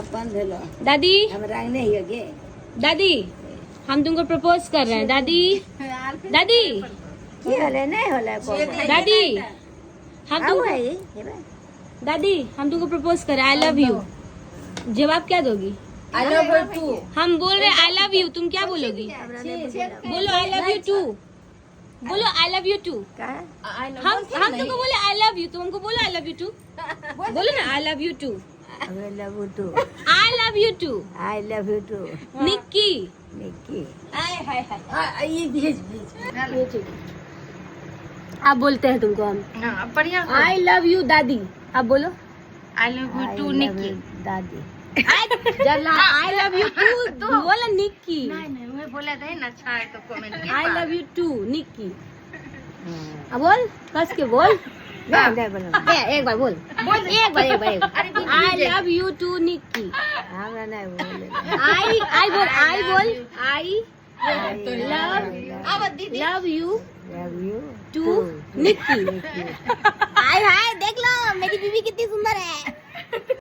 अपन भेलो दादी हम रंग नहीं है गे दादी हम तुमको प्रपोज कर रहे हैं दादी दादी की होले नहीं होले को दादी हम आओ तुमको है दादी हम तुमको प्रपोज कर रहे हैं आई लव यू जवाब क्या दोगी I love her too. हम बोल रहे आई लव यू तुम क्या बोलोगी बोलो आई लव यू टू बोलो आई लव यू टू का I know. हम तुमको बोले आई लव यू तुम हमको बोलो आई लव यू टू बोलो ना I love you too I love you too I love you too I love you too Nikki Nikki आप बोलते हैं तुमको हम हाँ, बढ़िया। आई लव यू दादी आप बोलो I love you too, Nikki. दादी आई लव यू टू बोला निक्की नहीं, मैं बोला था ना अच्छा है तो कमेंट किया। I love you too Nikki अब बोल कस के बोल नहीं बोलो एक बार बोल एक बार I love you too Nikki हमरा नहीं बोले आई बोल I love you love you too Nikki हाय हाय देख लो मेरी बीवी कितनी सुंदर है